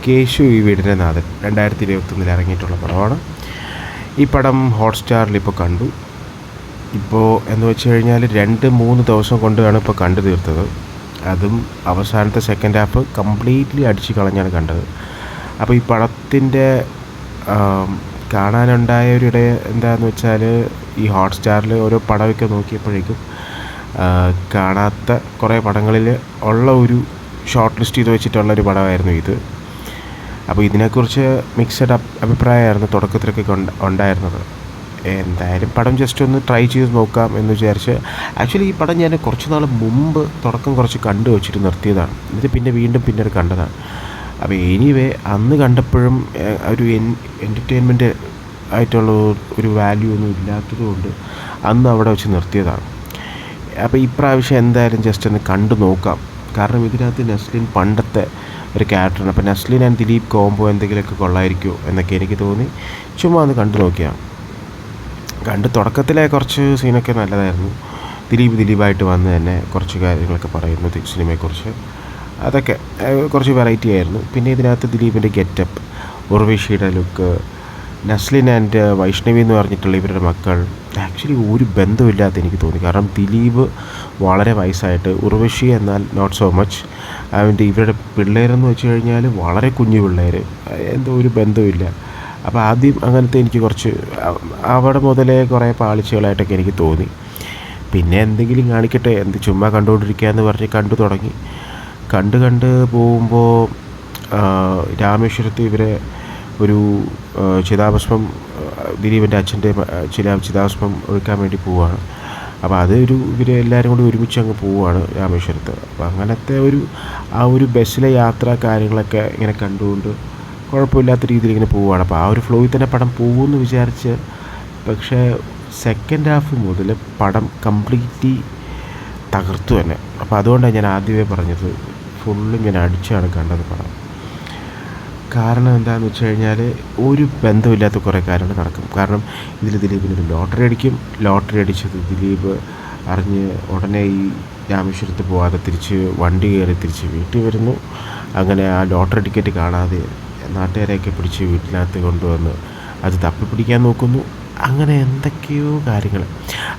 കേശു ഈ വീടിൻ്റെ നാഥൻ 2021 ഇറങ്ങിയിട്ടുള്ള പടമാണ്. ഈ പടം ഹോട്ട്സ്റ്റാറിൽ ഇപ്പോൾ കണ്ടു. ഇപ്പോൾ എന്ന് വെച്ച് കഴിഞ്ഞാൽ 2-3 ദിവസം കൊണ്ടാണ് ഇപ്പോൾ കണ്ടു തീർത്തത്. അതും അവസാനത്തെ സെക്കൻഡ് ഹാഫ് കംപ്ലീറ്റ്ലി അടിച്ച് കളഞ്ഞാണ് കണ്ടത്. അപ്പോൾ ഈ പടത്തിൻ്റെ കാണാനുണ്ടായൊരിടെ എന്താണെന്ന് വെച്ചാൽ, ഈ ഹോട്ട്സ്റ്റാറിൽ ഓരോ പടമൊക്കെ നോക്കിയപ്പോഴേക്കും കാണാത്ത കുറേ പടങ്ങളിൽ ഉള്ള ഒരു ഷോർട്ട് ലിസ്റ്റ് ചെയ്ത് വെച്ചിട്ടുള്ളൊരു പടമായിരുന്നു ഇത്. അപ്പോൾ ഇതിനെക്കുറിച്ച് മിക്സഡ് അഭിപ്രായമായിരുന്നു തുടക്കത്തിലൊക്കെ ഉണ്ടായിരുന്നത്. എന്തായാലും പടം ജസ്റ്റ് ഒന്ന് ട്രൈ ചെയ്ത് നോക്കാം എന്ന് വിചാരിച്ച്. ആക്ച്വലി ഈ പടം ഞാൻ കുറച്ച് നാൾ മുമ്പ് തുടക്കം കുറച്ച് കണ്ടു വെച്ചിട്ട് നിർത്തിയതാണ്. എന്നിട്ട് പിന്നെ വീണ്ടും പിന്നീട് കണ്ടതാണ്. അപ്പോൾ എനിവേ അന്ന് കണ്ടപ്പോഴും ഒരു എൻ്റർടൈൻമെൻറ്റ് ആയിട്ടുള്ള ഒരു വാല്യൂ ഒന്നും ഇല്ലാത്തത് കൊണ്ട് അന്ന് അവിടെ വെച്ച് നിർത്തിയതാണ്. അപ്പോൾ ഇപ്രാവശ്യം എന്തായാലും ജസ്റ്റ് ഒന്ന് കണ്ടു നോക്കാം. കാരണം ഇതിനകത്ത് നെസ്ലിൻ പണ്ടത്തെ ഒരു ക്യാരക്ടറാണ്. അപ്പോൾ നെസ്ലിൻ ആൻഡ് ദിലീപ് കോംബോ എന്തെങ്കിലുമൊക്കെ കൊള്ളായിരിക്കുമോ എന്നൊക്കെ എനിക്ക് തോന്നി. ചുമ്മാ ഒന്ന് കണ്ടു നോക്കിയാണ്. തുടക്കത്തിലെ കുറച്ച് സീനൊക്കെ നല്ലതായിരുന്നു. ദിലീപായിട്ട് വന്ന് തന്നെ കുറച്ച് കാര്യങ്ങളൊക്കെ പറയുന്നു സിനിമയെക്കുറിച്ച്. അതൊക്കെ കുറച്ച് വെറൈറ്റി ആയിരുന്നു. പിന്നെ ഇതിനകത്ത് ദിലീപിൻ്റെ ഗെറ്റപ്പ്, ഉർവശിയുടെ ലുക്ക്, നസ്ലിൻ ആൻഡ് വൈഷ്ണവി എന്ന് പറഞ്ഞിട്ടുള്ള ഇവരുടെ മക്കൾ ആക്ച്വലി ഒരു ബന്ധമില്ലാത്ത എനിക്ക് തോന്നി. കാരണം ദിലീപ് വളരെ വയസ്സായിട്ട്, ഉർവശി എന്നാൽ നോട്ട് സോ മച്ച്. ഇവരുടെ പിള്ളേരെന്ന് വെച്ച് കഴിഞ്ഞാൽ വളരെ കുഞ്ഞു പിള്ളേർ, എന്തോ ഒരു ബന്ധമില്ല. അപ്പോൾ ആദ്യം അങ്ങനത്തെ എനിക്ക് കുറച്ച് അവിടെ മുതലേ കുറേ പാളിച്ചകളായിട്ടൊക്കെ എനിക്ക് തോന്നി. പിന്നെ എന്തെങ്കിലും കാണിക്കട്ടെ, ചുമ്മാ കണ്ടുകൊണ്ടിരിക്കുക എന്ന് പറഞ്ഞ് കണ്ടു തുടങ്ങി. കണ്ട് പോകുമ്പോൾ രാമേശ്വരത്ത് ഇവരെ ഒരു ചിതാഭസ്മം, ദിലീപിൻ്റെ അച്ഛൻ്റെ ചിതാഭസ്മം ഒഴുക്കാൻ വേണ്ടി പോവുകയാണ്. അപ്പോൾ ഇവർ എല്ലാവരും കൂടി ഒരുമിച്ച് അങ്ങ് പോവുകയാണ് രാമേശ്വരത്ത്. അപ്പോൾ അങ്ങനത്തെ ഒരു ബസ്സിലെ യാത്ര കാര്യങ്ങളൊക്കെ ഇങ്ങനെ കണ്ടുകൊണ്ട് കുഴപ്പമില്ലാത്ത രീതിയിൽ ഇങ്ങനെ പോവുകയാണ്. അപ്പോൾ ആ ഒരു ഫ്ലോയിൽ തന്നെ പടം പോകുമെന്ന് വിചാരിച്ച്. പക്ഷേ സെക്കൻഡ് ഹാഫ് മുതൽ പടം കംപ്ലീറ്റ്ലി തകർത്തു തന്നെ. അപ്പോൾ അതുകൊണ്ടാണ് ഞാൻ ആദ്യമേ പറഞ്ഞത്, ഫുള്ളും ഞാൻ അടിച്ചാണ് കണ്ടത് പടം. കാരണം എന്താണെന്ന് വെച്ച് കഴിഞ്ഞാൽ ഒരു ബന്ധമില്ലാത്ത കുറേ കാര്യങ്ങൾ നടക്കും. കാരണം ഇതിൽ ദിലീപിനൊരു ലോട്ടറി അടിച്ചത് ദിലീപ് അറിഞ്ഞ് ഉടനെ ഈ രാമേശ്വരത്ത് പോകാതെ വണ്ടി കയറി തിരിച്ച് വീട്ടിൽ വരുന്നു. അങ്ങനെ ആ ലോട്ടറി ടിക്കറ്റ് കാണാതെ നാട്ടുകാരെയൊക്കെ പിടിച്ച് വീട്ടിനകത്ത് കൊണ്ടുവന്ന് അത് തപ്പിപ്പിടിക്കാൻ നോക്കുന്നു. അങ്ങനെ എന്തൊക്കെയോ കാര്യങ്ങൾ.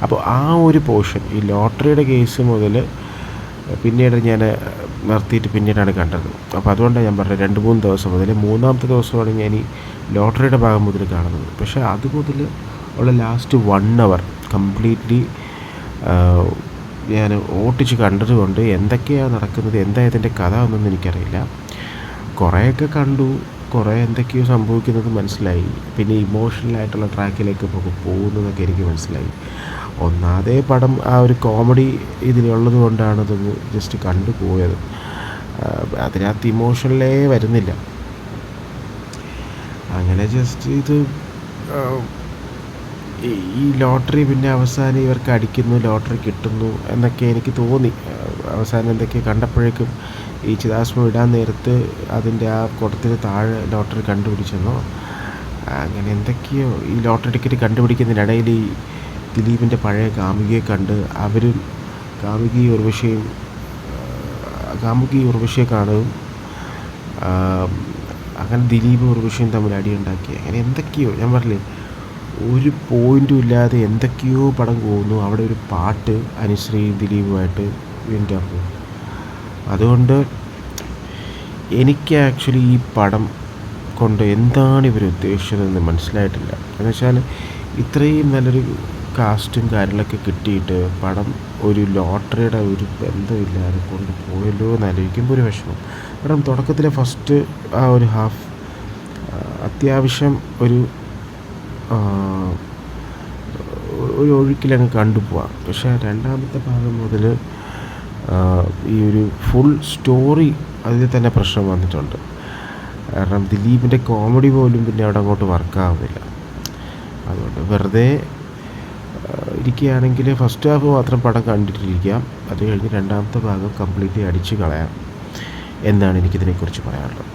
അപ്പോൾ ആ ഒരു പോർഷൻ, ഈ ലോട്ടറിയുടെ കേസ് മുതൽ പിന്നീട് ഞാൻ നിർത്തിയിട്ട് പിന്നീടാണ് കണ്ടത്. അപ്പോൾ അതുകൊണ്ടാണ് ഞാൻ പറഞ്ഞത് 2-3 ദിവസം മുതൽ, 3ാമത്തെ ദിവസമാണ് ഞാൻ ഈ ലോട്ടറിയുടെ ഭാഗം മുതൽ കാണുന്നത്. പക്ഷേ അത് മുതൽ ഉള്ള ലാസ്റ്റ് 1 hour കംപ്ലീറ്റ്ലി ഞാൻ ഓട്ടിച്ച് കണ്ടതുകൊണ്ട് എന്തൊക്കെയാണ് നടക്കുന്നത്, എന്താ ഇതിൻ്റെ കഥ എന്നൊന്നും എനിക്കറിയില്ല. കുറേയൊക്കെ കണ്ടു, കുറേ എന്തൊക്കെയോ സംഭവിക്കുന്നത് മനസ്സിലായി. പിന്നെ ഇമോഷണലായിട്ടുള്ള ട്രാക്കിലേക്ക് പോകുന്നതൊക്കെ എനിക്ക് മനസ്സിലായി. ഒന്നാമതേ പടം ആ ഒരു കോമഡി ഇതിലുള്ളത് കൊണ്ടാണ് അതൊന്ന് ജസ്റ്റ് കണ്ടു പോയത്. അതിനകത്ത് ഇമോഷണലേ വരുന്നില്ല. അങ്ങനെ ജസ്റ്റ് ഇത് ഈ ലോട്ടറി പിന്നെ അവസാനം ഇവർക്ക് അടിക്കുന്നു, ലോട്ടറി കിട്ടുന്നു എന്നൊക്കെ എനിക്ക് തോന്നി. അവസാനം എന്തൊക്കെയോ കണ്ടപ്പോഴേക്കും ഈ ചിതാഭസ്മം ഇടാൻ നേരത്ത് അതിൻ്റെ ആ കുടത്തിന് താഴെ ലോട്ടറി കണ്ടുപിടിച്ചെന്നോ അങ്ങനെ എന്തൊക്കെയോ. ഈ ലോട്ടറി ടിക്കറ്റ് കണ്ടുപിടിക്കുന്നതിനിടയിൽ ഈ ദിലീപിൻ്റെ പഴയ കാമുകിയെ കണ്ട് അവരും കാമുകി ഉർവശിയെ കാണും. അങ്ങനെ ദിലീപ് ഉർവശിയും തമ്മിൽ അടിയുണ്ടാക്കി. അങ്ങനെ എന്തൊക്കെയോ, ഞാൻ പറഞ്ഞില്ലേ, ഒരു പോയിൻറ്റും ഇല്ലാതെ എന്തൊക്കെയോ പടം പോകുന്നു. അവിടെ ഒരു പാട്ട് അനുശ്രീ ദിലീപുമായിട്ട് വീണ്ടും പോകും. അതുകൊണ്ട് എനിക്ക് ആക്ച്വലി ഈ പടം കൊണ്ട് എന്താണ് ഇവർ ഉദ്ദേശിച്ചതെന്ന് മനസ്സിലായിട്ടില്ല. എന്നുവെച്ചാൽ ഇത്രയും നല്ലൊരു കാസ്റ്റും കാര്യങ്ങളൊക്കെ കിട്ടിയിട്ട് പടം ഒരു ലോട്ടറിയുടെ ഒരു ബന്ധമില്ലാതെ കൊണ്ട് പോയല്ലോ എന്നാലോചിക്കുമ്പോൾ ഒരു വിഷമം. കാരണം തുടക്കത്തിലെ ഫസ്റ്റ് ആ ഒരു ഹാഫ് അത്യാവശ്യം ഒരു ഒഴുക്കിലങ്ങ് കണ്ടുപോവാം. പക്ഷേ 2ാമത്തെ ഭാഗം മുതൽ ഈ ഒരു ഫുൾ സ്റ്റോറി അതിൽ തന്നെ പ്രശ്നം വന്നിട്ടുണ്ട്. കാരണം ദിലീപിൻ്റെ കോമഡി പോലും പിന്നെ അവിടെ അങ്ങോട്ട് വർക്കാവുന്നില്ല. അതുകൊണ്ട് വെറുതെ ഇരിക്കുകയാണെങ്കിൽ ഫസ്റ്റ് ഹാഫ് മാത്രം പടം കണ്ടിട്ടിരിക്കാം. അത് കഴിഞ്ഞ് 2ാമത്തെ ഭാഗം കംപ്ലീറ്റ്ലി അടിച്ച് കളയാം എന്നാണ് എനിക്കിതിനെക്കുറിച്ച് പറയാനുള്ളത്.